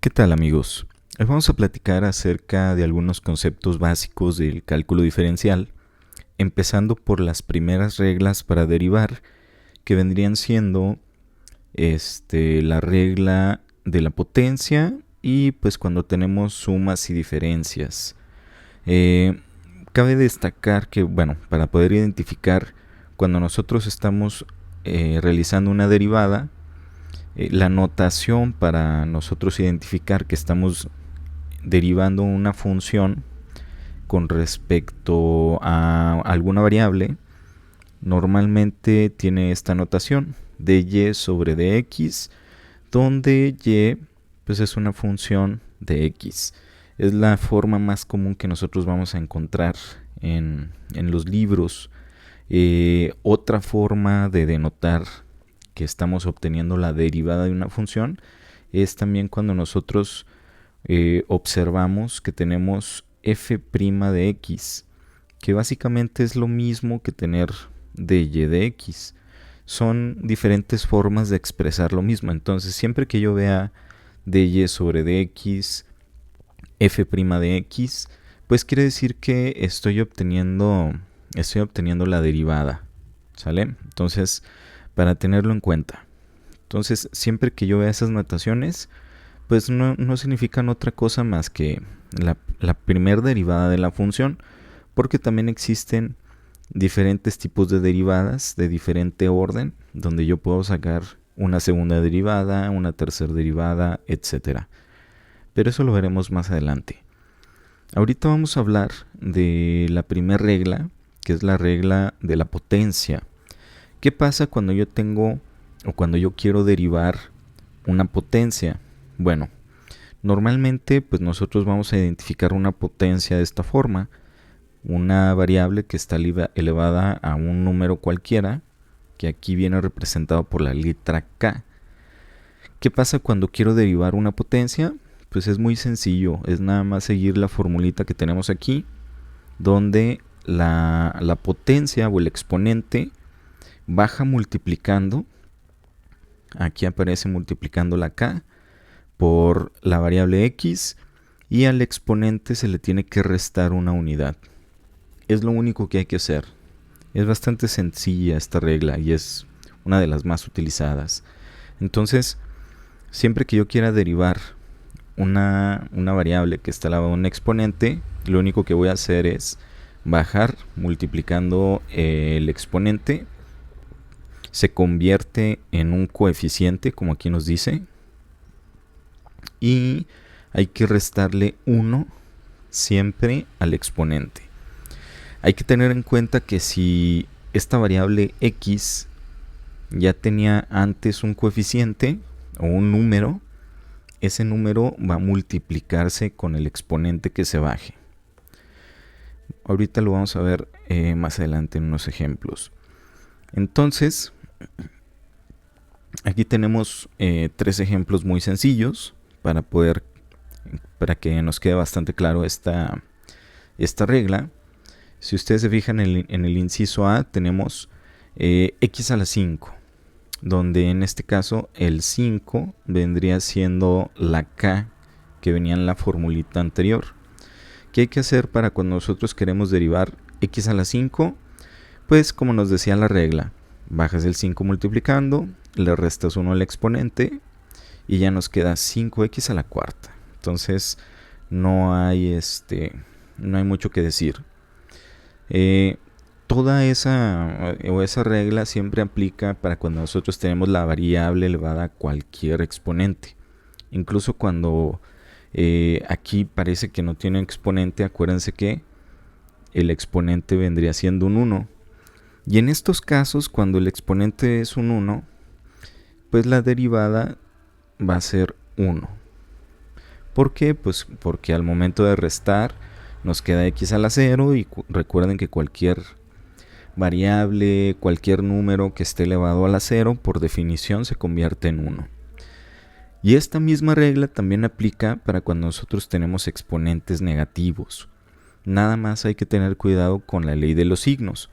¿Qué tal, amigos? Hoy vamos a platicar acerca de algunos conceptos básicos del cálculo diferencial, empezando por las primeras reglas para derivar, que vendrían siendo la regla de la potencia y pues cuando tenemos sumas y diferencias. Eh, Cabe destacar que, bueno, para poder identificar cuando nosotros estamos realizando una derivada, la notación para nosotros identificar que estamos derivando una función con respecto a alguna variable, normalmente tiene esta notación de y sobre dx, donde y pues es una función de x. Es la forma más común que nosotros vamos a encontrar en los libros. Otra forma de denotar que estamos obteniendo la derivada de una función es también cuando nosotros observamos que tenemos f' de x, que básicamente es lo mismo que tener dy de x. Son diferentes formas de expresar lo mismo. Entonces, siempre que yo vea dy sobre dx, f' de x, pues quiere decir que estoy obteniendo la derivada, ¿sale? Entonces, para tenerlo en cuenta. Entonces, siempre que yo vea esas notaciones, pues no significan otra cosa más que la primer derivada de la función, porque también existen diferentes tipos de derivadas de diferente orden, donde yo puedo sacar una segunda derivada, una tercera derivada, etc. Pero eso lo veremos más adelante. Ahorita vamos a hablar de la primera regla, que es la regla de la potencia. ¿Qué pasa cuando yo tengo o cuando yo quiero derivar una potencia? Bueno, normalmente pues nosotros vamos a identificar una potencia de esta forma, una variable que está elevada a un número cualquiera, que aquí viene representado por la letra k. ¿Qué pasa cuando quiero derivar una potencia? Pues es muy sencillo, es nada más seguir la formulita que tenemos aquí, donde la potencia o el exponente baja multiplicando, aquí aparece multiplicando la k por la variable x, y al exponente se le tiene que restar una unidad. Es lo único que hay que hacer. Es bastante sencilla esta regla y es una de las más utilizadas. Entonces, siempre que yo quiera derivar una variable que está elevada a un exponente, lo único que voy a hacer es bajar multiplicando el exponente. Se convierte en un coeficiente, como aquí nos dice, y hay que restarle 1 siempre al exponente. Hay que tener en cuenta que si esta variable x ya tenía antes un coeficiente o un número, ese número va a multiplicarse con el exponente que se baje. Ahorita lo vamos a ver más adelante en unos ejemplos. Entonces, aquí tenemos 3 ejemplos muy sencillos para que nos quede bastante claro esta regla. Si ustedes se fijan en el inciso A, tenemos x a la 5, donde en este caso el 5 vendría siendo la k que venía en la formulita anterior. ¿Qué hay que hacer para cuando nosotros queremos derivar x a la 5? Pues como nos decía la regla, bajas el 5 multiplicando, le restas 1 al exponente y ya nos queda 5x a la cuarta. Entonces no hay mucho que decir. Toda esa regla siempre aplica para cuando nosotros tenemos la variable elevada a cualquier exponente. Incluso cuando aquí parece que no tiene exponente, acuérdense que el exponente vendría siendo un 1. Y en estos casos, cuando el exponente es un 1, pues la derivada va a ser 1. ¿Por qué? Pues porque al momento de restar nos queda x a la 0 y recuerden que cualquier variable, cualquier número que esté elevado a la 0, por definición se convierte en 1. Y esta misma regla también aplica para cuando nosotros tenemos exponentes negativos. Nada más hay que tener cuidado con la ley de los signos.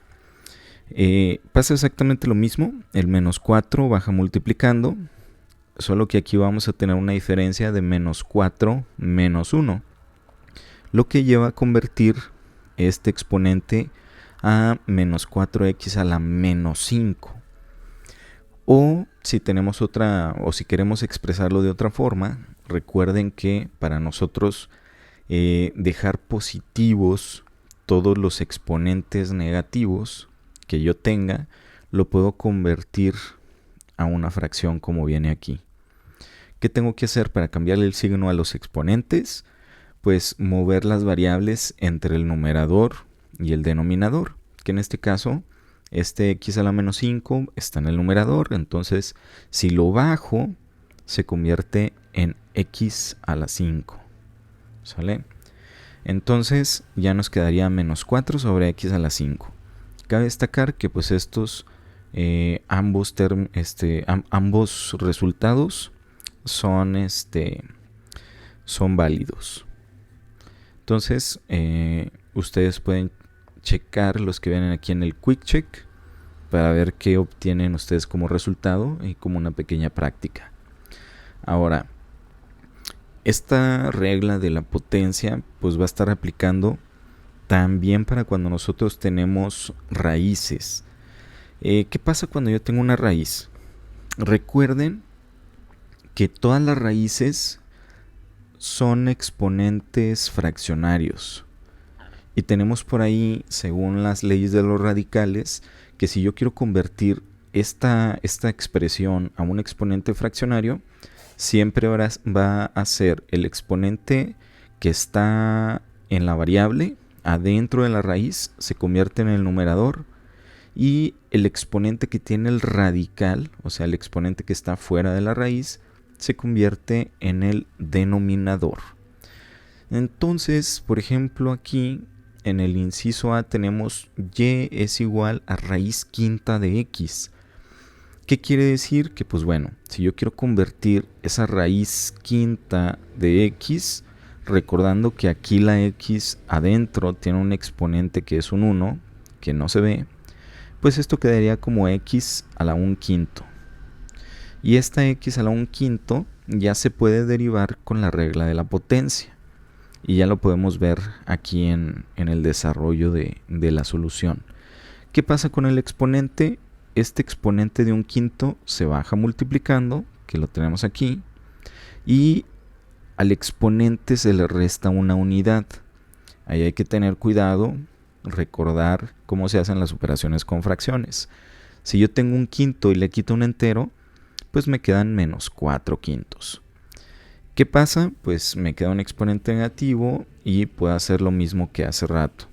Pasa exactamente lo mismo, el menos 4 baja multiplicando, solo que aquí vamos a tener una diferencia de menos 4 menos 1, lo que lleva a convertir este exponente a menos 4x a la menos 5. O si tenemos otra, o si queremos expresarlo de otra forma, recuerden que para nosotros dejar positivos todos los exponentes negativos que yo tenga, lo puedo convertir a una fracción como viene aquí. ¿Qué tengo que hacer para cambiarle el signo a los exponentes? Pues mover las variables entre el numerador y el denominador, que en este caso este x a la menos 5 está en el numerador, entonces si lo bajo se convierte en x a la 5, ¿sale? Entonces ya nos quedaría menos 4 sobre x a la 5. Cabe destacar que pues estos ambos resultados son válidos. Entonces ustedes pueden checar los que vienen aquí en el Quick Check para ver qué obtienen ustedes como resultado y como una pequeña práctica. Ahora, esta regla de la potencia pues va a estar aplicando también para cuando nosotros tenemos raíces. ¿Qué pasa cuando yo tengo una raíz? Recuerden que todas las raíces son exponentes fraccionarios. Y tenemos por ahí, según las leyes de los radicales, que si yo quiero convertir esta expresión a un exponente fraccionario, siempre va a ser el exponente que está en la variable, adentro de la raíz, se convierte en el numerador, y el exponente que tiene el radical, o sea, el exponente que está fuera de la raíz, se convierte en el denominador. Entonces, por ejemplo, aquí en el inciso A tenemos y es igual a raíz quinta de x. ¿Qué quiere decir? Que pues bueno, si yo quiero convertir esa raíz quinta de x, recordando que aquí la x adentro tiene un exponente que es un 1, que no se ve, pues esto quedaría como x a la 1/5. Y esta x a la 1/5 ya se puede derivar con la regla de la potencia. Y ya lo podemos ver aquí en el desarrollo de la solución. ¿Qué pasa con el exponente? Este exponente de 1/5 se baja multiplicando, que lo tenemos aquí, y al exponente se le resta una unidad. Ahí hay que tener cuidado, recordar cómo se hacen las operaciones con fracciones. Si yo tengo 1/5 y le quito un entero, pues me quedan menos 4/5. ¿Qué pasa? Pues me queda un exponente negativo y puedo hacer lo mismo que hace rato.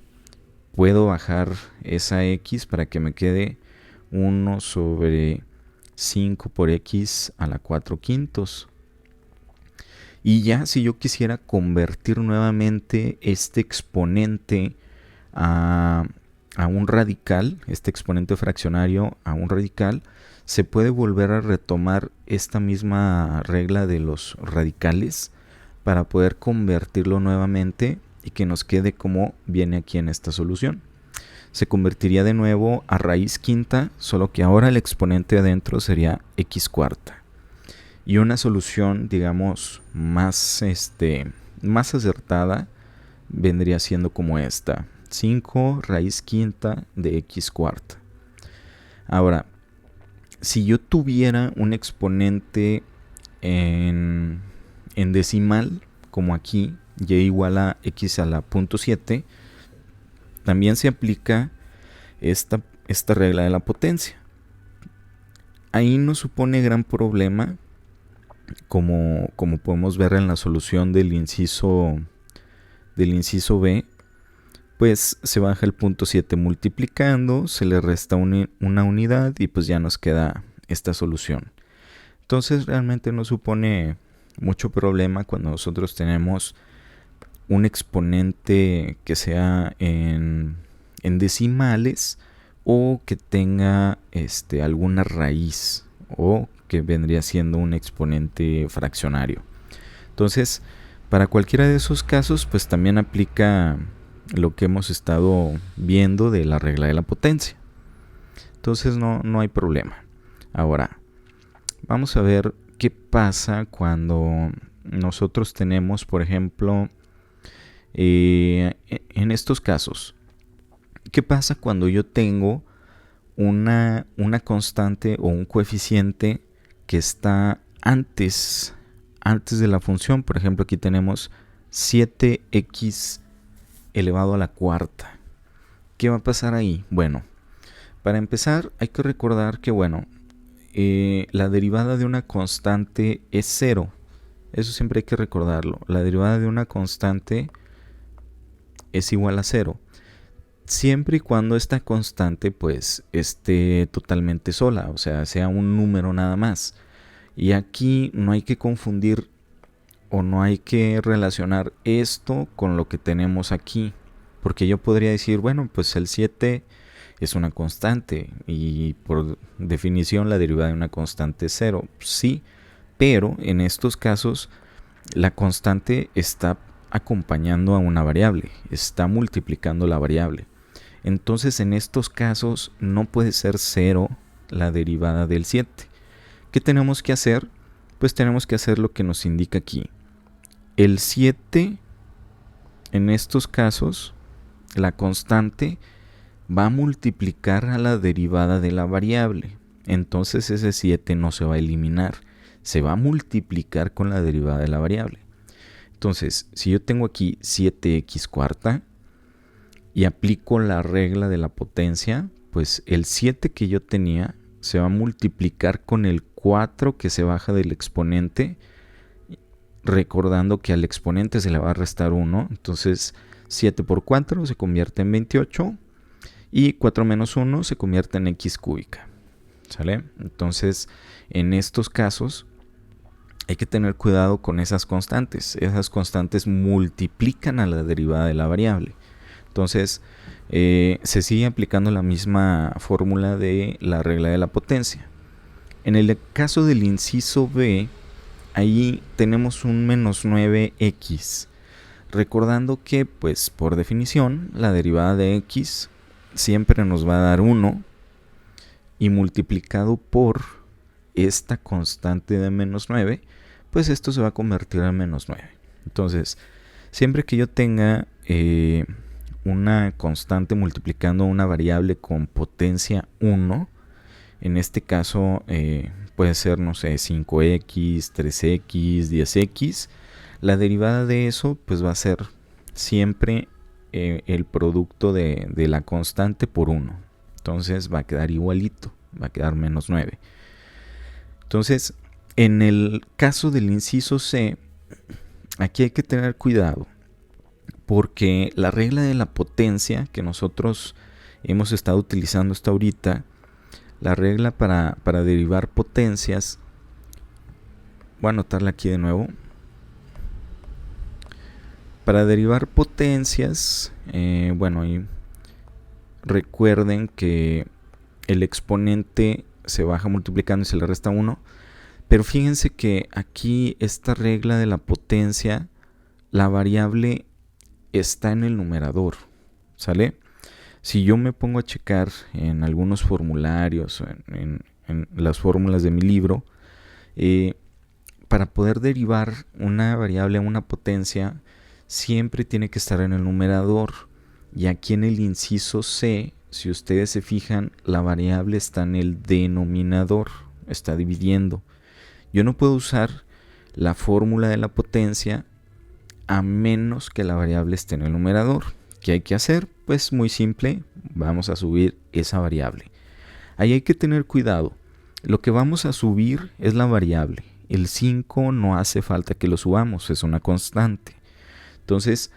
Puedo bajar esa x para que me quede 1 sobre 5 por x a la 4/5. Y ya si yo quisiera convertir nuevamente este exponente a un radical, este exponente fraccionario a un radical, se puede volver a retomar esta misma regla de los radicales para poder convertirlo nuevamente y que nos quede como viene aquí en esta solución. Se convertiría de nuevo a raíz quinta, solo que ahora el exponente adentro sería x cuarta. Y una solución, digamos, más acertada vendría siendo como esta: 5 raíz quinta de x cuarta. Ahora, si yo tuviera un exponente en decimal, como aquí, y igual a x a la 0.7, también se aplica esta regla de la potencia. Ahí no supone gran problema, como podemos ver en la solución del inciso B, pues se baja el 0.7 multiplicando, se le resta una unidad y pues ya nos queda esta solución. Entonces realmente no supone mucho problema cuando nosotros tenemos un exponente que sea en decimales o que tenga alguna raíz o que vendría siendo un exponente fraccionario. Entonces, para cualquiera de esos casos, pues también aplica lo que hemos estado viendo de la regla de la potencia. Entonces no hay problema. Ahora, vamos a ver ¿qué pasa cuando nosotros tenemos, por ejemplo, en estos casos? ¿Qué pasa cuando yo tengo una constante o un coeficiente que está antes de la función? Por ejemplo, aquí tenemos 7x elevado a la cuarta. ¿Qué va a pasar ahí? Bueno, para empezar hay que recordar que, la derivada de una constante es 0. Eso siempre hay que recordarlo. La derivada de una constante es igual a 0. Siempre y cuando esta constante pues esté totalmente sola, o sea, sea un número nada más. Y aquí no hay que confundir o no hay que relacionar esto con lo que tenemos aquí. Porque yo podría decir, bueno, pues el 7 es una constante y por definición la derivada de una constante es 0. Sí, pero en estos casos la constante está acompañando a una variable, está multiplicando la variable. Entonces en estos casos no puede ser 0 la derivada del 7. ¿Qué tenemos que hacer? Pues tenemos que hacer lo que nos indica aquí. El 7, en estos casos, la constante va a multiplicar a la derivada de la variable. Entonces ese 7 no se va a eliminar, se va a multiplicar con la derivada de la variable. Entonces, si yo tengo aquí 7x cuarta y aplico la regla de la potencia, pues el 7 que yo tenía se va a multiplicar con el 4 que se baja del exponente, recordando que al exponente se le va a restar 1. Entonces 7 por 4 se convierte en 28 y 4 menos 1 se convierte en x cúbica. ¿Sale? Entonces en estos casos hay que tener cuidado con esas constantes. Esas constantes multiplican a la derivada de la variable. Entonces se sigue aplicando la misma fórmula de la regla de la potencia. En el caso del inciso B, ahí tenemos un menos 9x. Recordando que, pues, por definición, la derivada de x siempre nos va a dar 1 y multiplicado por esta constante de menos 9, pues esto se va a convertir en menos 9. Entonces, siempre que yo tenga una constante multiplicando una variable con potencia 1, en este caso puede ser, no sé, 5x, 3x, 10x, la derivada de eso pues va a ser siempre el producto de la constante por 1. Entonces va a quedar igualito, va a quedar menos 9. Entonces, en el caso del inciso C, aquí hay que tener cuidado, porque la regla de la potencia que nosotros hemos estado utilizando hasta ahorita, la regla para derivar potencias, voy a anotarla aquí de nuevo. Para derivar potencias, y recuerden que el exponente se baja multiplicando y se le resta 1. Pero fíjense que aquí esta regla de la potencia, la variable está en el numerador, ¿sale? Si yo me pongo a checar en algunos formularios, en las fórmulas de mi libro, para poder derivar una variable a una potencia, siempre tiene que estar en el numerador. Y aquí en el inciso C, si ustedes se fijan, la variable está en el denominador, está dividiendo. Yo no puedo usar la fórmula de la potencia a menos que la variable esté en el numerador. ¿Qué hay que hacer? Pues muy simple, vamos a subir esa variable. Ahí hay que tener cuidado. Lo que vamos a subir es la variable. El 5 no hace falta que lo subamos, es una constante. Entonces,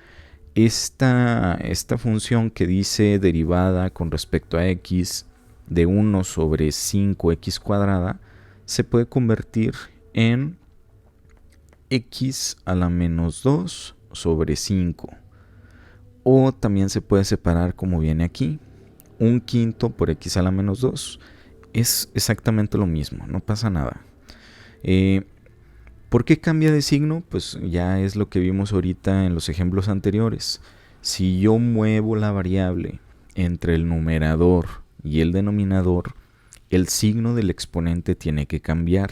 esta función que dice derivada con respecto a x de 1 sobre 5x cuadrada, se puede convertir en x a la menos 2 sobre 5. O también se puede separar como viene aquí, 1/5 por x a la menos 2. Es exactamente lo mismo, no pasa nada. ¿Por qué cambia de signo? Pues ya es lo que vimos ahorita en los ejemplos anteriores. Si yo muevo la variable entre el numerador y el denominador, el signo del exponente tiene que cambiar.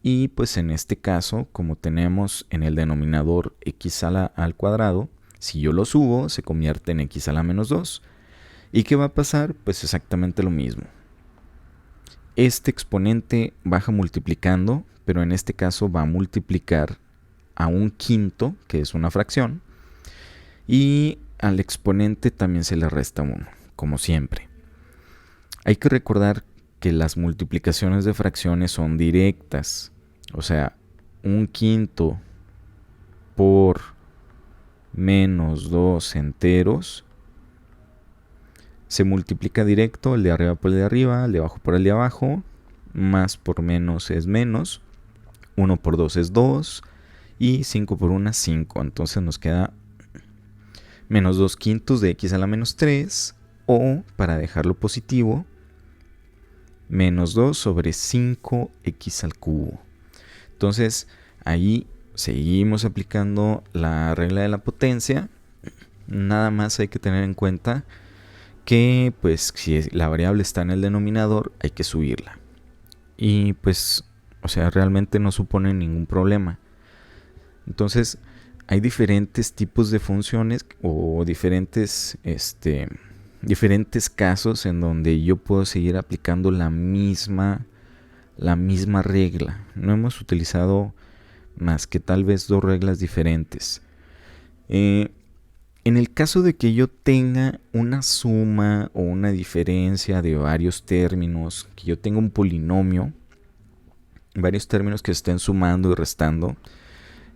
Y pues en este caso, como tenemos en el denominador x al cuadrado, si yo lo subo, se convierte en x a la menos 2. ¿Y qué va a pasar? Pues exactamente lo mismo. Este exponente baja multiplicando, pero en este caso va a multiplicar a un quinto, que es una fracción, y al exponente también se le resta 1, como siempre. Hay que recordar que las multiplicaciones de fracciones son directas, o sea, un quinto por menos 2 enteros se multiplica directo, el de arriba por el de arriba, el de abajo por el de abajo, más por menos es menos, 1 por 2 es 2 y 5 por 1 es 5. Entonces nos queda menos 2 quintos de x a la menos 3, o para dejarlo positivo, menos 2 sobre 5x al cubo. Entonces ahí seguimos aplicando la regla de la potencia. Nada más hay que tener en cuenta que pues si la variable está en el denominador hay que subirla. Y pues, o sea, realmente no supone ningún problema. Entonces, hay diferentes tipos de funciones o diferentes casos en donde yo puedo seguir aplicando la misma regla. No hemos utilizado más que tal vez 2 reglas diferentes. En el caso de que yo tenga una suma o una diferencia de varios términos, que yo tenga un polinomio, varios términos que estén sumando y restando,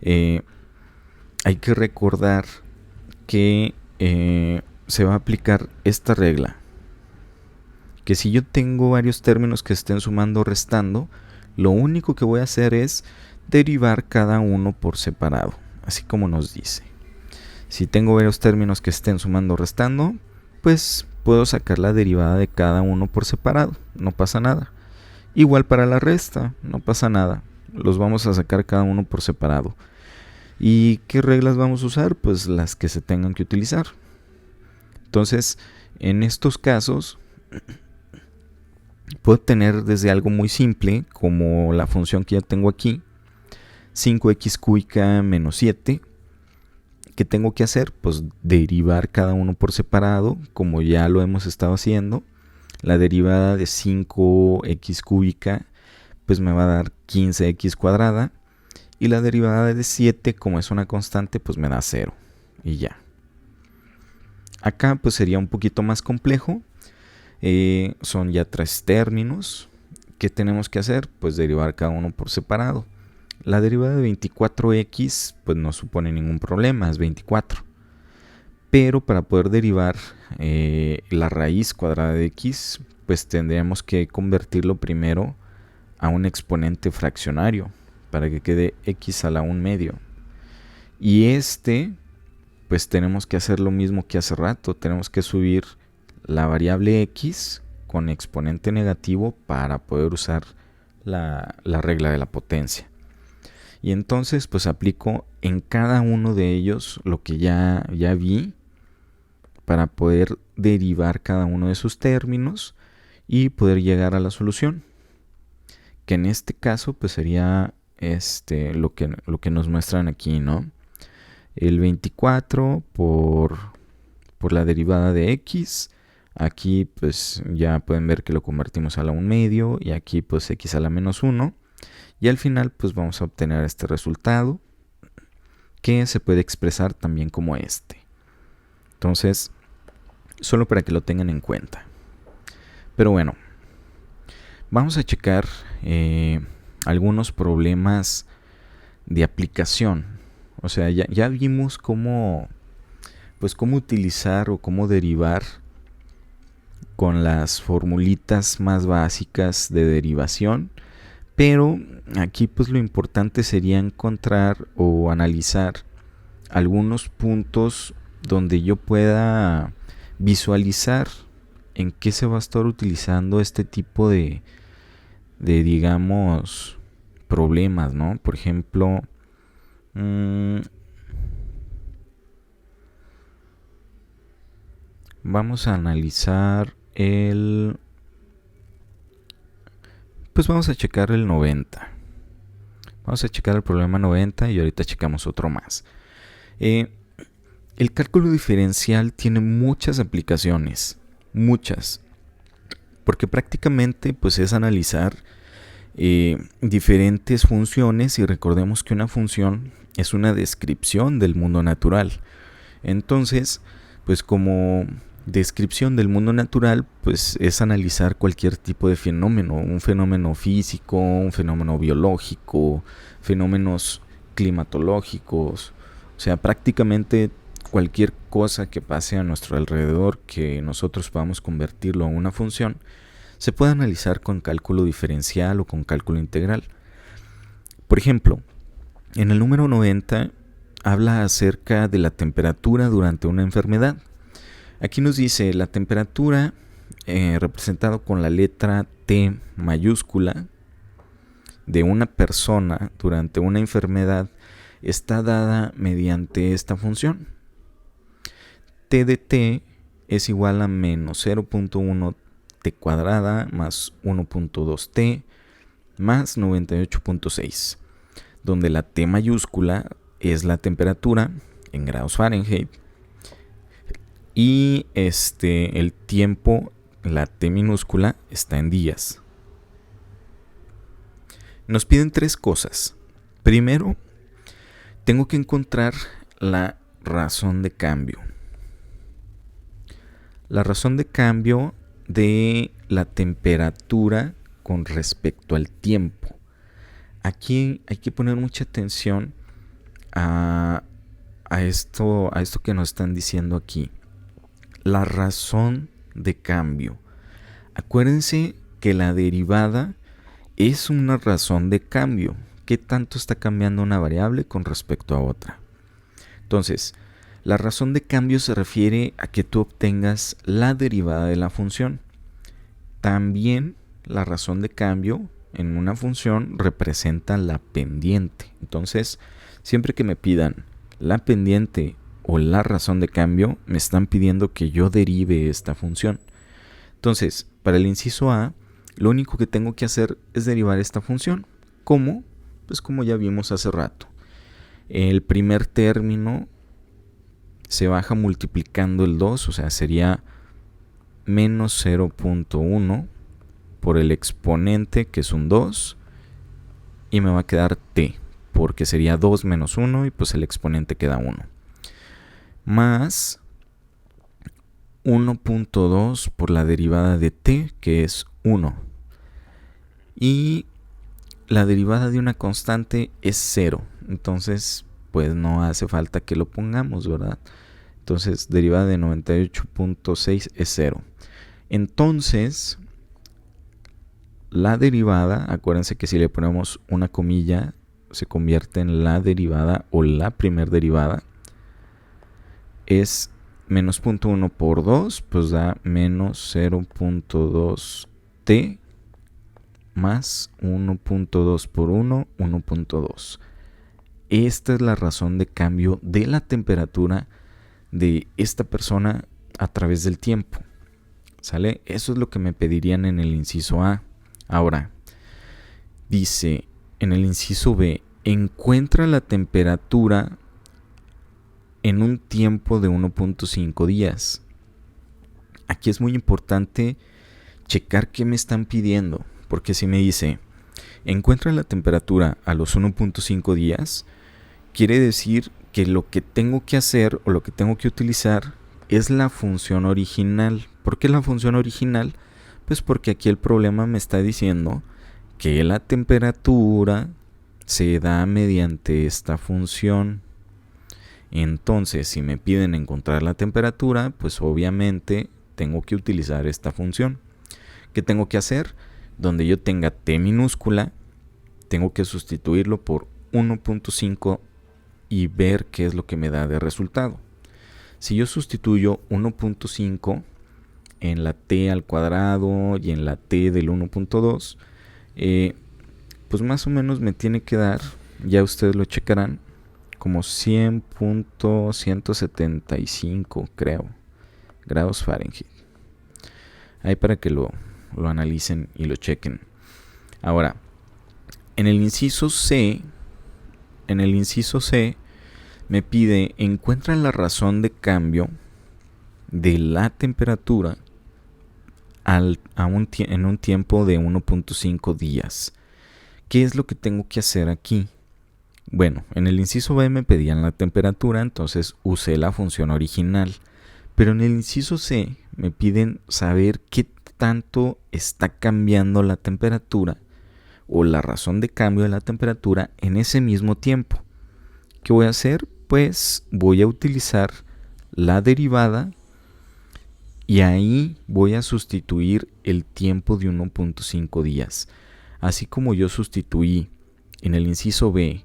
hay que recordar que se va a aplicar esta regla. Que si yo tengo varios términos que estén sumando o restando, lo único que voy a hacer es derivar cada uno por separado, así como nos dice. Si tengo varios términos que estén sumando o restando, pues puedo sacar la derivada de cada uno por separado, no pasa nada. Igual para la resta, no pasa nada, los vamos a sacar cada uno por separado. ¿Y qué reglas vamos a usar? Pues las que se tengan que utilizar. Entonces, en estos casos, puedo tener desde algo muy simple, como la función que ya tengo aquí, 5x cúbica menos 7. ¿Qué tengo que hacer? Pues derivar cada uno por separado, como ya lo hemos estado haciendo. La derivada de 5x cúbica pues me va a dar 15x cuadrada. Y la derivada de 7, como es una constante, pues me da 0. Y ya. Acá pues sería un poquito más complejo. Son ya 3 términos. ¿Qué tenemos que hacer? Pues derivar cada uno por separado. La derivada de 24x pues no supone ningún problema, es 24. Pero para poder derivar la raíz cuadrada de x, pues tendríamos que convertirlo primero a un exponente fraccionario para que quede x a la 1 medio. Y pues tenemos que hacer lo mismo que hace rato, tenemos que subir la variable x con exponente negativo para poder usar la regla de la potencia. Y entonces pues aplico en cada uno de ellos lo que ya vi para poder derivar cada uno de sus términos y poder llegar a la solución. Que en este caso pues sería lo que nos muestran aquí, ¿no? El 24 por la derivada de x. Aquí pues ya pueden ver que lo convertimos a la 1 medio y aquí pues x a la menos 1. Y al final pues vamos a obtener este resultado que se puede expresar también como este. Entonces, solo para que lo tengan en cuenta. Pero bueno, vamos a checar algunos problemas de aplicación. O sea, ya vimos cómo utilizar o cómo derivar con las formulitas más básicas de derivación. Pero aquí pues lo importante sería encontrar o analizar algunos puntos donde yo pueda visualizar en qué se va a estar utilizando este tipo de digamos, problemas, ¿no? Por ejemplo, vamos a analizar pues vamos a checar el 90. Vamos a checar el problema 90 y ahorita checamos otro más. El cálculo diferencial tiene muchas aplicaciones, muchas, porque prácticamente pues es analizar diferentes funciones, y recordemos que una función es una descripción del mundo natural. Entonces, pues como descripción del mundo natural, pues es analizar cualquier tipo de fenómeno, un fenómeno físico, un fenómeno biológico, fenómenos climatológicos, o sea, prácticamente cualquier cosa que pase a nuestro alrededor que nosotros podamos convertirlo a una función, se puede analizar con cálculo diferencial o con cálculo integral. Por ejemplo, en el número 90 habla acerca de la temperatura durante una enfermedad. Aquí nos dice la temperatura representado con la letra T mayúscula de una persona durante una enfermedad está dada mediante esta función. T de T es igual a menos 0.1 T cuadrada más 1.2 T más 98.6, donde la T mayúscula es la temperatura en grados Fahrenheit y el tiempo, la T minúscula, está en días. Nos piden tres cosas. Primero, tengo que encontrar la razón de cambio. La razón de cambio de la temperatura con respecto al tiempo. Aquí hay que poner mucha atención a esto que nos están diciendo aquí. La razón de cambio. Acuérdense que la derivada es una razón de cambio. ¿Qué tanto está cambiando una variable con respecto a otra? Entonces, la razón de cambio se refiere a que tú obtengas la derivada de la función. También la razón de cambio en una función representa la pendiente. Entonces, siempre que me pidan la pendiente o la razón de cambio, me están pidiendo que yo derive esta función. Entonces, para el inciso A, lo único que tengo que hacer es derivar esta función. ¿Cómo? Pues como ya vimos hace rato. El primer término se baja multiplicando el 2, o sea, sería menos 0.1 por el exponente, que es un 2, y me va a quedar t, porque sería 2 menos 1 y pues el exponente queda 1. Más 1.2 por la derivada de t, que es 1. Y la derivada de una constante es 0. Entonces, pues no hace falta que lo pongamos, ¿verdad? Entonces, derivada de 98.6 es 0. Entonces, la derivada, acuérdense que si le ponemos una comilla, se convierte en la derivada o la primer derivada. Es menos 0.1 por 2, pues da menos 0.2t más 1.2 por 1, 1.2. Esta es la razón de cambio de la temperatura de esta persona a través del tiempo. ¿Sale? Eso es lo que me pedirían en el inciso A. Ahora, dice en el inciso B, encuentra la temperatura en un tiempo de 1.5 días. Aquí es muy importante checar qué me están pidiendo, porque si me dice, encuentra la temperatura a los 1.5 días, quiere decir que lo que tengo que hacer o lo que tengo que utilizar es la función original. ¿Por qué la función original? Pues porque aquí el problema me está diciendo que la temperatura se da mediante esta función. Entonces, si me piden encontrar la temperatura, pues obviamente tengo que utilizar esta función. ¿Qué tengo que hacer? Donde yo tenga t minúscula, tengo que sustituirlo por 1.5 y ver qué es lo que me da de resultado. Si yo sustituyo 1.5 en la t al cuadrado y en la t del 1.2, pues más o menos me tiene que dar, ya ustedes lo checarán, como 100.175, creo, grados Fahrenheit. Ahí para que lo analicen y lo chequen. Ahora, en el inciso C en el inciso C me pide encuentra la razón de cambio de la temperatura en un tiempo de 1.5 días. ¿Qué es lo que tengo que hacer aquí? Bueno, en el inciso B me pedían la temperatura, entonces usé la función original. Pero en el inciso C me piden saber qué tanto está cambiando la temperatura o la razón de cambio de la temperatura en ese mismo tiempo. ¿Qué voy a hacer? Pues voy a utilizar la derivada y ahí voy a sustituir el tiempo de 1.5 días. Así como yo sustituí en el inciso B,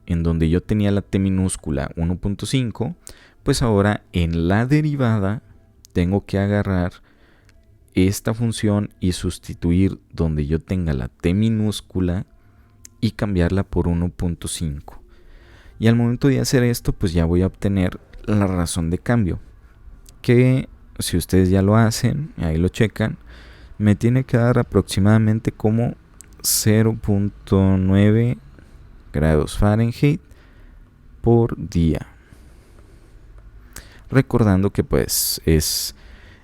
en donde yo tenía la t minúscula 1.5, pues ahora en la derivada tengo que agarrar esta función y sustituir donde yo tenga la t minúscula y cambiarla por 1.5. Y al momento de hacer esto, pues ya voy a obtener la razón de cambio, que si ustedes ya lo hacen, ahí lo checan, me tiene que dar aproximadamente como 0.9 grados Fahrenheit por día. Recordando que pues es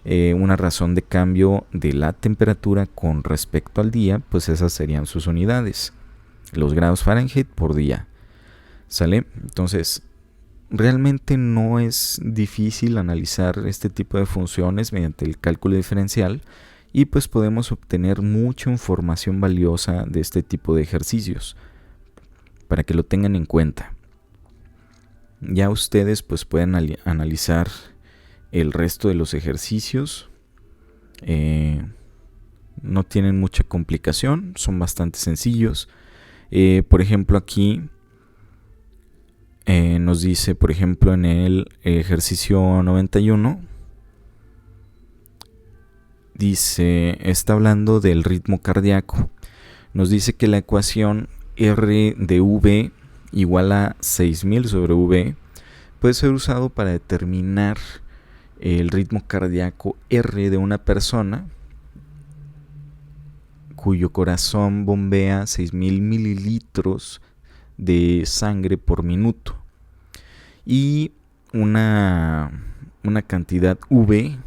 una razón de cambio de la temperatura con respecto al día, pues esas serían sus unidades, los grados Fahrenheit por día. ¿Sale? Entonces, realmente no es difícil analizar este tipo de funciones mediante el cálculo diferencial y pues podemos obtener mucha información valiosa de este tipo de ejercicios para que lo tengan en cuenta. Ya ustedes pues pueden analizar el resto de los ejercicios. No tienen mucha complicación, son bastante sencillos. Por ejemplo, aquí nos dice, por ejemplo, en el ejercicio 91, dice, está hablando del ritmo cardíaco. Nos dice que la ecuación R de V igual a 6000 sobre V puede ser usado para determinar el ritmo cardíaco R de una persona cuyo corazón bombea 6000 mililitros de sangre por minuto y una cantidad V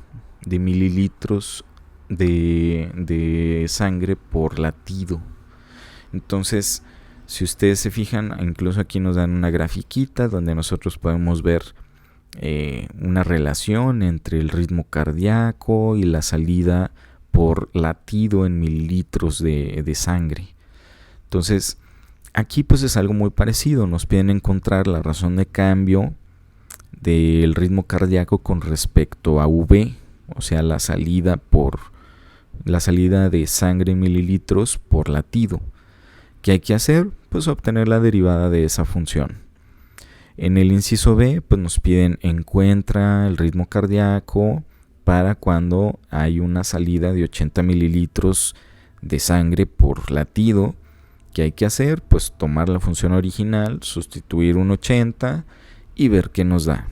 de mililitros de sangre por latido. Entonces, si ustedes se fijan, incluso aquí nos dan una grafiquita donde nosotros podemos ver una relación entre el ritmo cardíaco y la salida por latido en mililitros de sangre. Entonces, aquí pues es algo muy parecido. Nos piden encontrar la razón de cambio del ritmo cardíaco con respecto a V, o sea, la salida de sangre en mililitros por latido. ¿Qué hay que hacer? Pues obtener la derivada de esa función. En el inciso B, pues nos piden encuentra el ritmo cardíaco para cuando hay una salida de 80 mililitros de sangre por latido. ¿Qué hay que hacer? Pues tomar la función original, sustituir un 80 y ver qué nos da.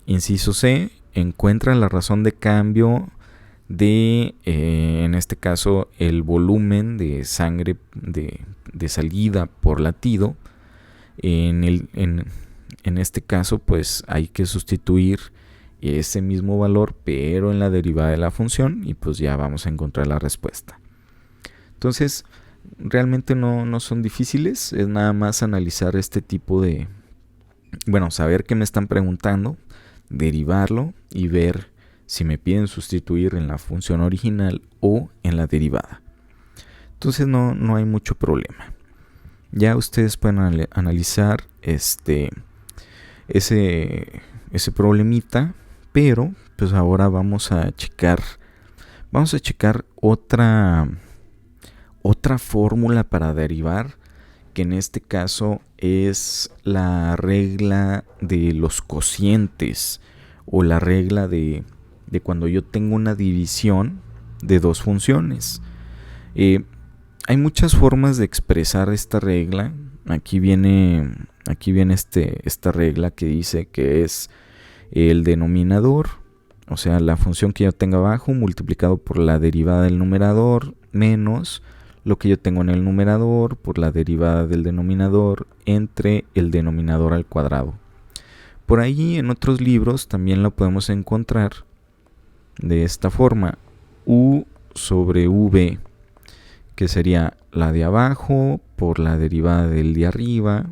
Inciso C, encuentra la razón de cambio de, en este caso, el volumen de sangre de salida por latido. En este caso, pues hay que sustituir ese mismo valor, pero en la derivada de la función, y pues ya vamos a encontrar la respuesta. Entonces, realmente no son difíciles, es nada más analizar este tipo de, saber qué me están preguntando, derivarlo y ver si me piden sustituir en la función original o en la derivada. Entonces no hay mucho problema. Ya ustedes pueden analizar ese problemita, pero pues ahora vamos a checar otra fórmula para derivar, que en este caso es la regla de los cocientes o la regla de cuando yo tengo una división de dos funciones. Hay muchas formas de expresar esta regla. Aquí viene esta regla que dice que es el denominador, o sea, la función que yo tenga abajo multiplicado por la derivada del numerador menos lo que yo tengo en el numerador por la derivada del denominador entre el denominador al cuadrado. Por ahí en otros libros también lo podemos encontrar de esta forma: u sobre v, que sería la de abajo por la derivada del de arriba,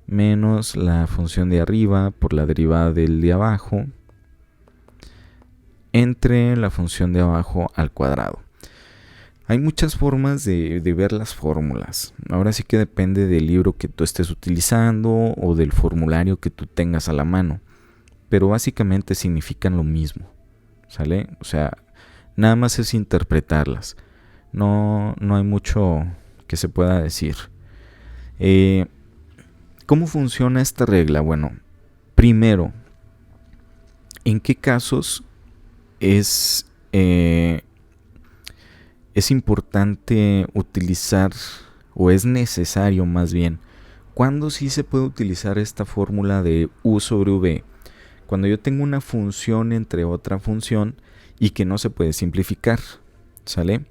menos la función de arriba por la derivada del de abajo, entre la función de abajo al cuadrado. Hay muchas formas de ver las fórmulas. Ahora sí que depende del libro que tú estés utilizando o del formulario que tú tengas a la mano. Pero básicamente significan lo mismo, ¿sale? O sea, nada más es interpretarlas. No hay mucho que se pueda decir. ¿Cómo funciona esta regla? Bueno, primero, ¿en qué casos es importante utilizar, o es necesario más bien, cuándo sí se puede utilizar esta fórmula de u sobre v? Cuando yo tengo una función entre otra función y que no se puede simplificar, ¿sale?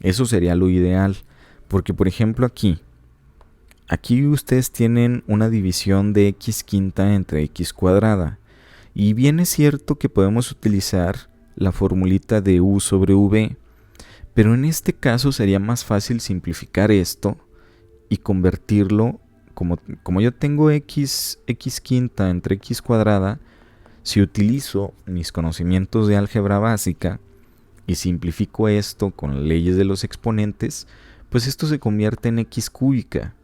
Eso sería lo ideal, porque por ejemplo aquí ustedes tienen una división de x quinta entre x cuadrada, y bien es cierto que podemos utilizar la formulita de u sobre v, pero en este caso sería más fácil simplificar esto y convertirlo, como yo tengo x quinta entre x cuadrada, si utilizo mis conocimientos de álgebra básica y simplifico esto con leyes de los exponentes, pues esto se convierte en x cúbica.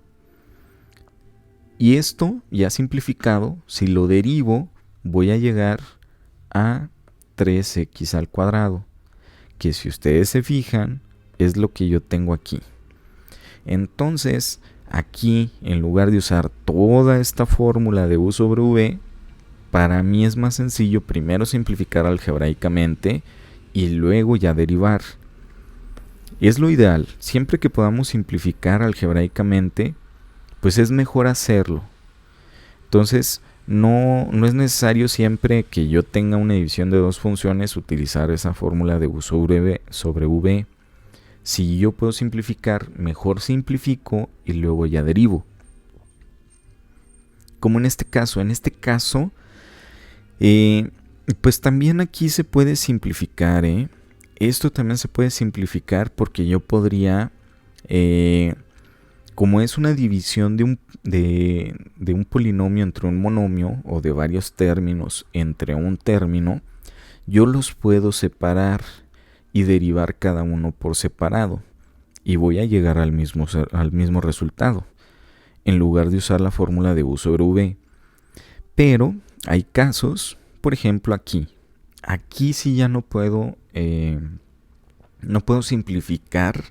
Y esto ya simplificado, si lo derivo, voy a llegar a 3x al cuadrado, que si ustedes se fijan es lo que yo tengo aquí. Entonces aquí, en lugar de usar toda esta fórmula de u sobre v, para mí es más sencillo primero simplificar algebraicamente y luego ya derivar. Es lo ideal. Siempre que podamos simplificar algebraicamente, pues es mejor hacerlo. Entonces no es necesario siempre que yo tenga una división de dos funciones utilizar esa fórmula de u sobre v. Si yo puedo simplificar, mejor simplifico y luego ya derivo. Como en este caso. Pues también aquí se puede simplificar, Esto también se puede simplificar porque yo podría, como es una división de un polinomio entre un monomio o de varios términos entre un término, yo los puedo separar y derivar cada uno por separado y voy a llegar al mismo resultado en lugar de usar la fórmula de u sobre v. Pero hay casos, por ejemplo aquí sí ya no puedo simplificar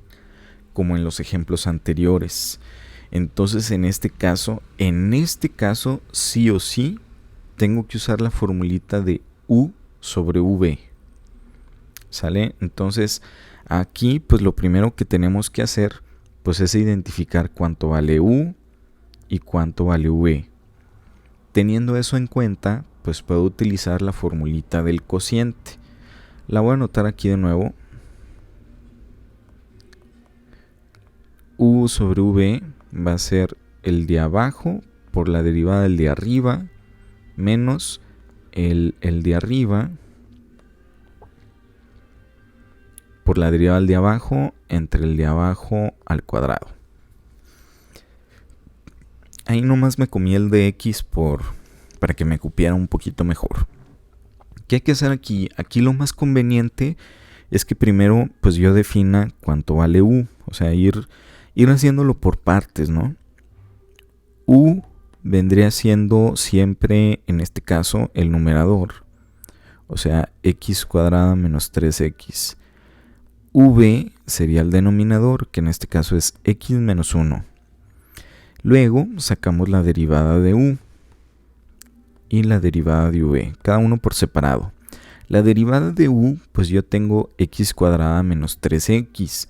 como en los ejemplos anteriores. Entonces en este caso sí o sí tengo que usar la formulita de u sobre v, ¿sale? Entonces aquí pues lo primero que tenemos que hacer pues es identificar cuánto vale u y cuánto vale v. Teniendo eso en cuenta, pues puedo utilizar la formulita del cociente. La voy a anotar aquí de nuevo. U sobre v va a ser el de abajo por la derivada del de arriba menos el de arriba por la derivada del de abajo entre el de abajo al cuadrado. Ahí nomás me comí el de x para que me cupiera un poquito mejor. ¿Qué hay que hacer aquí? Aquí lo más conveniente es que primero pues yo defina cuánto vale u, o sea, ir haciéndolo por partes, ¿no? U vendría siendo siempre, en este caso, el numerador, o sea, x cuadrada menos 3x. V sería el denominador, que en este caso es x menos 1. Luego sacamos la derivada de u y la derivada de v, cada uno por separado. La derivada de u, pues yo tengo x cuadrada menos 3x.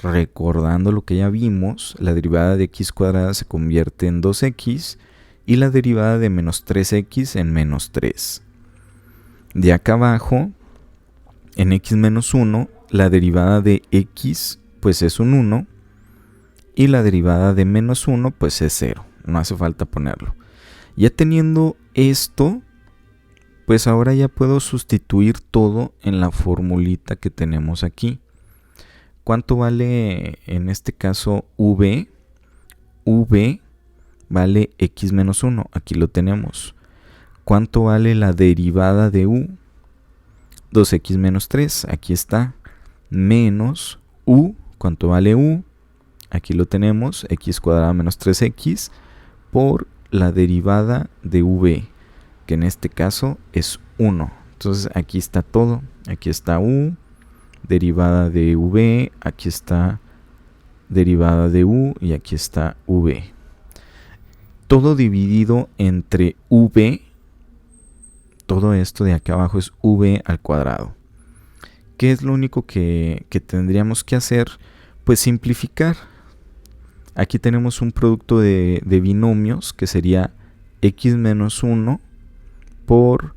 Recordando lo que ya vimos, la derivada de x cuadrada se convierte en 2x y la derivada de menos 3x en menos 3. De acá abajo, en x menos 1, la derivada de x pues es un 1 y la derivada de menos 1 pues es 0. No hace falta ponerlo. Ya teniendo esto, pues ahora ya puedo sustituir todo en la formulita que tenemos aquí. ¿Cuánto vale en este caso v? V vale x menos 1. Aquí lo tenemos. ¿Cuánto vale la derivada de u? 2x menos 3. Aquí está. Menos u. ¿Cuánto vale u? Aquí lo tenemos. X cuadrada menos 3x por la derivada de v, que en este caso es 1. Entonces aquí está todo. Aquí está u, derivada de v, aquí está derivada de u y aquí está v. Todo dividido entre v. Todo esto de acá abajo es v al cuadrado. ¿Qué es lo único que tendríamos que hacer? Pues simplificar. Aquí tenemos un producto de binomios que sería x menos 1 por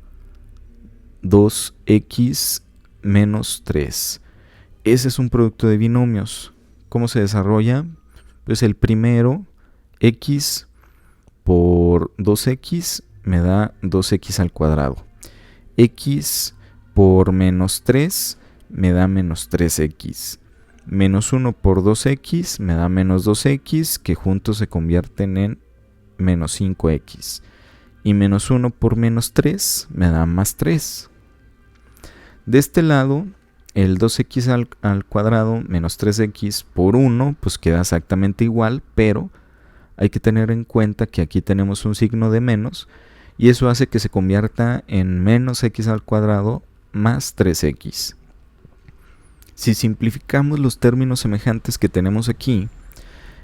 2x menos 3. Ese es un producto de binomios. ¿Cómo se desarrolla? Pues el primero, x por 2x me da 2x al cuadrado. X por menos 3 me da menos 3x. Menos 1 por 2x me da menos 2x, que juntos se convierten en menos 5x. Y menos 1 por menos 3 me da más 3. De este lado, el 2x al cuadrado menos 3x por 1, pues queda exactamente igual, pero hay que tener en cuenta que aquí tenemos un signo de menos, y eso hace que se convierta en menos x al cuadrado más 3x. Si simplificamos los términos semejantes que tenemos aquí,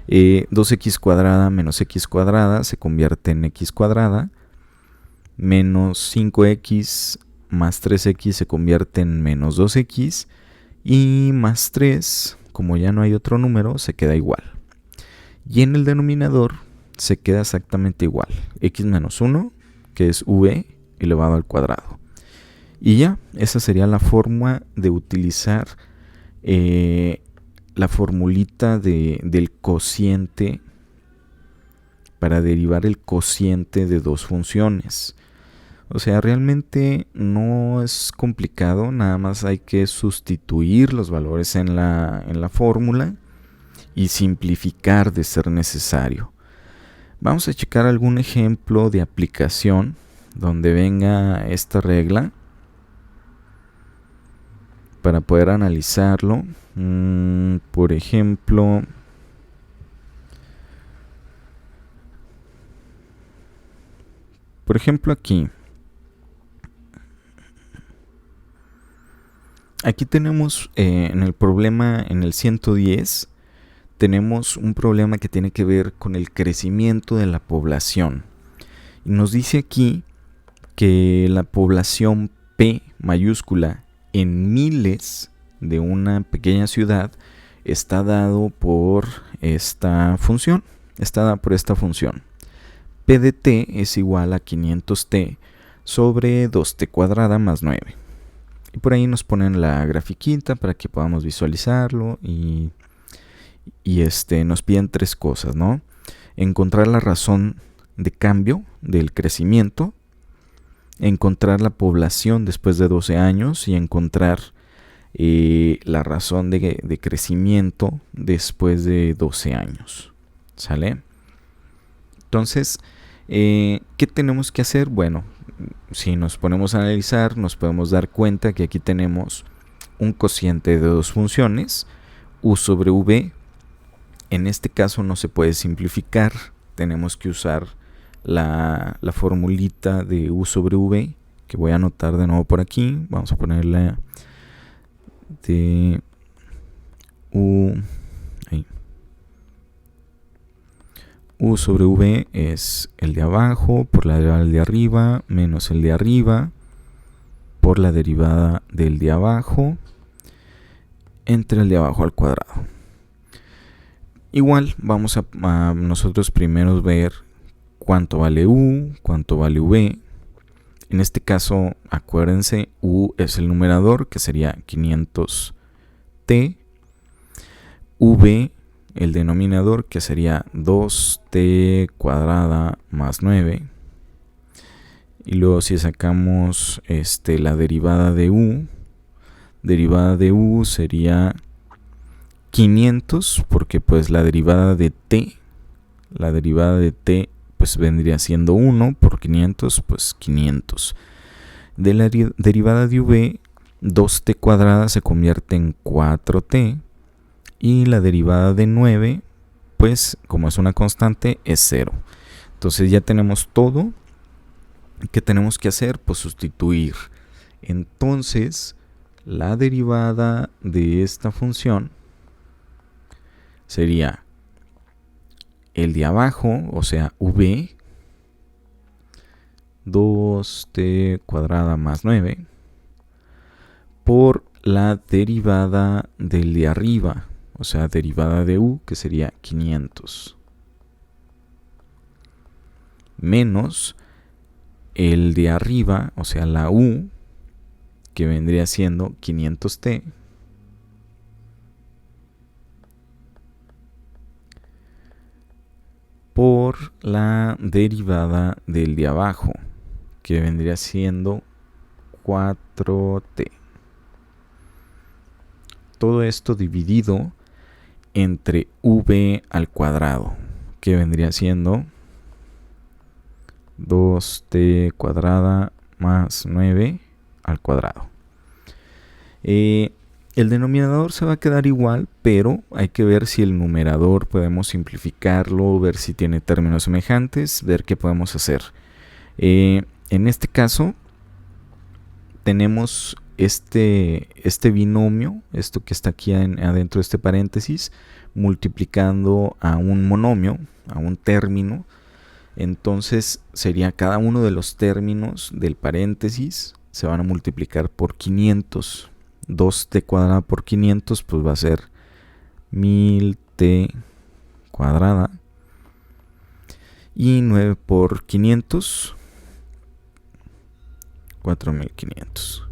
2x cuadrada menos x cuadrada se convierte en x cuadrada, menos 5x más 3x se convierte en menos 2x, y más 3, como ya no hay otro número, se queda igual. Y en el denominador se queda exactamente igual, x menos 1, que es v elevado al cuadrado. Y ya, esa sería la forma de utilizar la formulita del cociente para derivar el cociente de dos funciones. O sea, realmente no es complicado, nada más hay que sustituir los valores en la fórmula y simplificar de ser necesario. Vamos a checar algún ejemplo de aplicación donde venga esta regla para poder analizarlo. Por ejemplo, aquí tenemos en el problema, en el 110, tenemos un problema que tiene que ver con el crecimiento de la población. Y nos dice aquí que la población P mayúscula en miles de una pequeña ciudad está dado por esta función. Está dada por esta función. P de t es igual a 500t sobre 2t cuadrada más 9. Y por ahí nos ponen la grafiquita para que podamos visualizarlo y nos piden tres cosas, ¿no? Encontrar la razón de cambio del crecimiento, encontrar la población después de 12 años y encontrar la razón de crecimiento después de 12 años. ¿Sale? Entonces, ¿qué tenemos que hacer? Bueno, si nos ponemos a analizar, nos podemos dar cuenta que aquí tenemos un cociente de dos funciones, u sobre v. En este caso no se puede simplificar, tenemos que usar la formulita de u sobre v, que voy a anotar de nuevo por aquí. Vamos a ponerla de u sobre v es el de abajo por la derivada del de arriba menos el de arriba por la derivada del de abajo entre el de abajo al cuadrado. Igual vamos a nosotros primero ver cuánto vale u, cuánto vale v. En este caso, acuérdense, u es el numerador, que sería 500t, v, el denominador, que sería 2t cuadrada más 9. Y luego si sacamos la derivada de u sería 500, porque pues la derivada de t pues vendría siendo 1 por 500, pues 500. De la derivada de v, 2t cuadrada se convierte en 4t. Y la derivada de 9, pues como es una constante, es 0. Entonces ya tenemos todo. ¿Qué tenemos que hacer? Pues sustituir. Entonces, la derivada de esta función sería el de abajo, o sea, v, 2t cuadrada más 9, por la derivada del de arriba, o sea, derivada de u, que sería 500, menos el de arriba, o sea, la u, que vendría siendo 500t, por la derivada del de abajo, que vendría siendo 4t. Todo esto dividido entre v al cuadrado, que vendría siendo 2t cuadrada más 9 al cuadrado. El denominador se va a quedar igual, pero hay que ver si el numerador podemos simplificarlo, ver si tiene términos semejantes, ver qué podemos hacer. En este caso tenemos este binomio, esto que está aquí adentro de este paréntesis, multiplicando a un monomio, a un término. Entonces sería cada uno de los términos del paréntesis se van a multiplicar por 500. 2t cuadrada por 500 pues va a ser 1000t cuadrada. Y 9 por 500, 4500.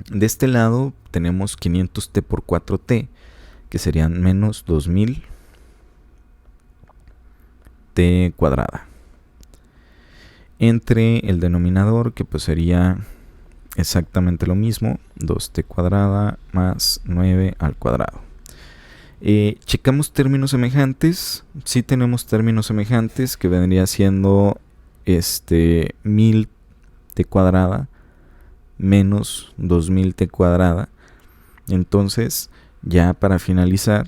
De este lado tenemos 500t por 4t, que serían menos 2000 t cuadrada, entre el denominador, que pues sería exactamente lo mismo, 2t cuadrada más 9 al cuadrado. Checamos términos semejantes. Sí tenemos términos semejantes, que vendría siendo 1000t cuadrada menos 2000t cuadrada. Entonces, ya para finalizar,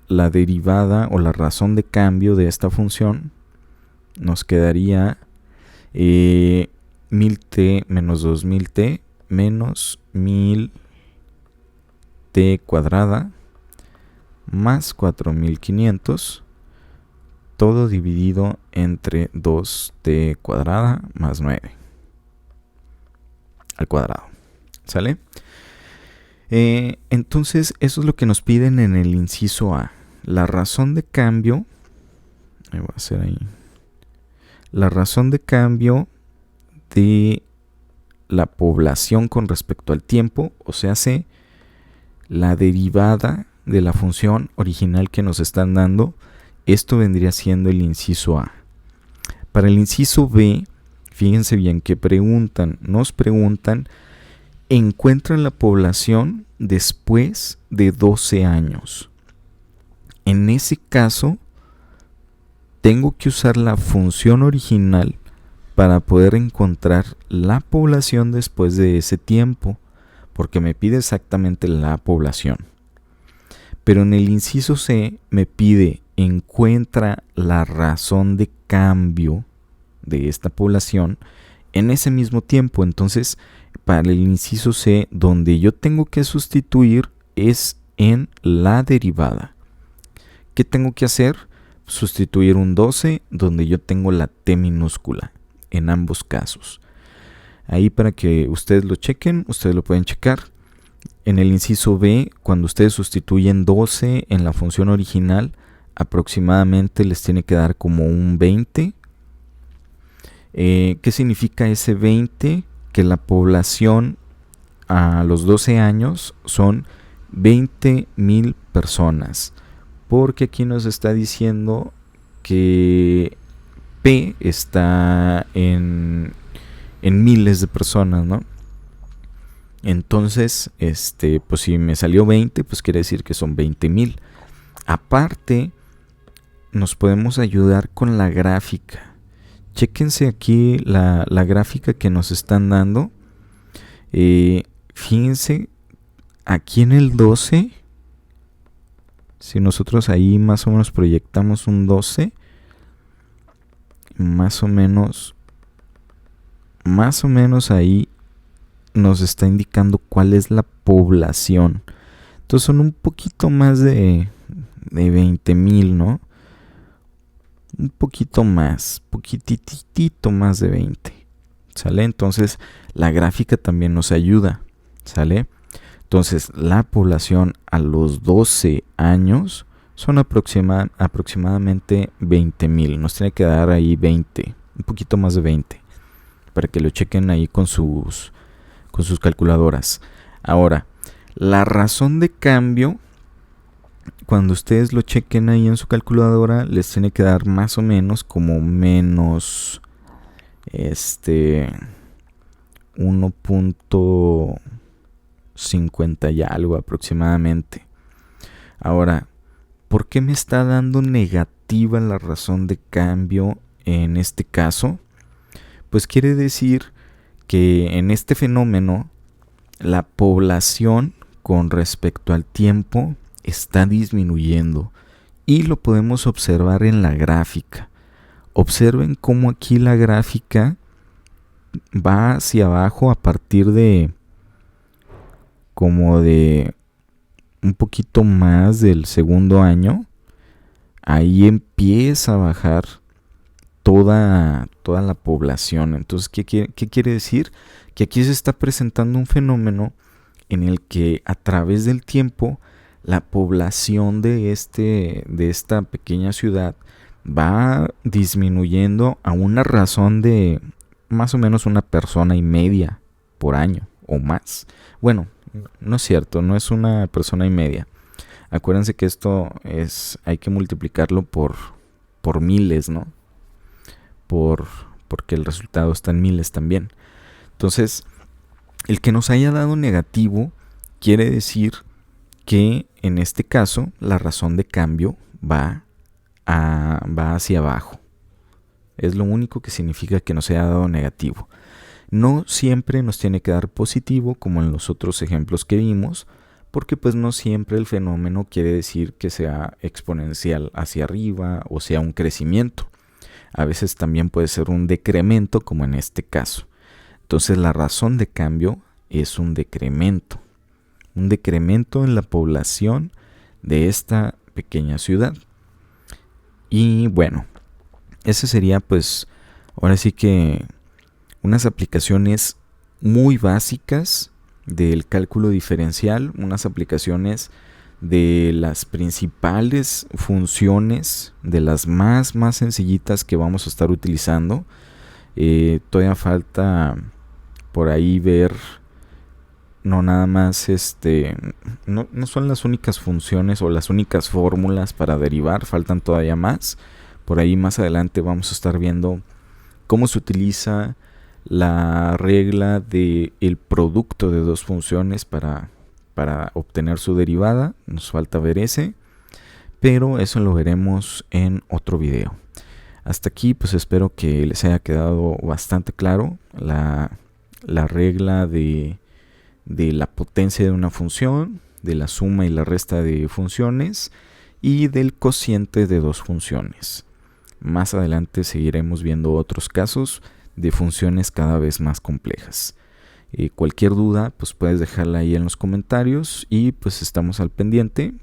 la derivada o la razón de cambio de esta función nos quedaría 1000t menos 2000t menos 1000t cuadrada más 4500, todo dividido entre 2t cuadrada más 9 al cuadrado. ¿Sale? Entonces eso es lo que nos piden en el inciso A. La razón de cambio, voy a hacer ahí, la razón de cambio de la población con respecto al tiempo, o sea, la derivada de la función original que nos están dando. Esto vendría siendo el inciso A. Para el inciso B, fíjense bien que nos preguntan, encuentran la población después de 12 años. En ese caso, tengo que usar la función original para poder encontrar la población después de ese tiempo, porque me pide exactamente la población. Pero en el inciso C me pide, encuentra la razón de cambio de esta población en ese mismo tiempo. Entonces, para el inciso C, donde yo tengo que sustituir es en la derivada. ¿Qué tengo que hacer? Sustituir un 12 donde yo tengo la t minúscula en ambos casos. Ahí, para que ustedes lo chequen, ustedes lo pueden checar. En el inciso B, cuando ustedes sustituyen 12 en la función original, aproximadamente les tiene que dar como un 20. ¿Qué significa ese 20? Que la población a los 12 años son 20,000 personas, porque aquí nos está diciendo que P está en miles de personas, ¿no? Entonces, pues si me salió 20, pues quiere decir que son 20,000. Aparte, nos podemos ayudar con la gráfica. Chéquense aquí la gráfica que nos están dando. Fíjense, aquí en el 12, si nosotros ahí más o menos proyectamos un 12, más o menos ahí nos está indicando cuál es la población. Entonces son un poquito más de 20,000, ¿no? Un poquito más, poquitito más de 20, ¿sale? Entonces la gráfica también nos ayuda, ¿sale? Entonces la población a los 12 años son aproximadamente 20,000. Nos tiene que dar ahí 20, un poquito más de 20, para que lo chequen ahí con sus calculadoras. Ahora, la razón de cambio, cuando ustedes lo chequen ahí en su calculadora, les tiene que dar más o menos como menos 1.50 y algo aproximadamente. Ahora, ¿por qué me está dando negativa la razón de cambio en este caso? Pues quiere decir que en este fenómeno la población con respecto al tiempo está disminuyendo y lo podemos observar en la gráfica. Observen cómo aquí la gráfica va hacia abajo a partir de como de un poquito más del segundo año. Ahí empieza a bajar toda la población. Entonces, ¿qué quiere decir? Que aquí se está presentando un fenómeno en el que a través del tiempo la población de esta pequeña ciudad va disminuyendo a una razón de más o menos 1,5 personas por año o más. Bueno, no es cierto, no es 1,5 personas. Acuérdense que esto hay que multiplicarlo por miles, ¿no? Porque el resultado está en miles también. Entonces, el que nos haya dado negativo quiere decir que en este caso la razón de cambio va hacia abajo. Es lo único que significa que nos haya dado negativo. No siempre nos tiene que dar positivo, como en los otros ejemplos que vimos, porque pues no siempre el fenómeno quiere decir que sea exponencial hacia arriba o sea un crecimiento. A veces también puede ser un decremento, como en este caso. Entonces la razón de cambio es un decremento en la población de esta pequeña ciudad. Y bueno, ese sería pues ahora sí que unas aplicaciones muy básicas del cálculo diferencial, unas aplicaciones de las principales funciones, de las más sencillitas que vamos a estar utilizando. Todavía falta por ahí ver, no nada más no son las únicas funciones o las únicas fórmulas para derivar, faltan todavía más. Por ahí más adelante vamos a estar viendo cómo se utiliza la regla del producto de dos funciones para obtener su derivada. Nos falta ver ese, pero eso lo veremos en otro video. Hasta aquí pues espero que les haya quedado bastante claro la regla de la potencia de una función, de la suma y la resta de funciones y del cociente de dos funciones. Más adelante seguiremos viendo otros casos de funciones cada vez más complejas. Cualquier duda pues puedes dejarla ahí en los comentarios y pues estamos al pendiente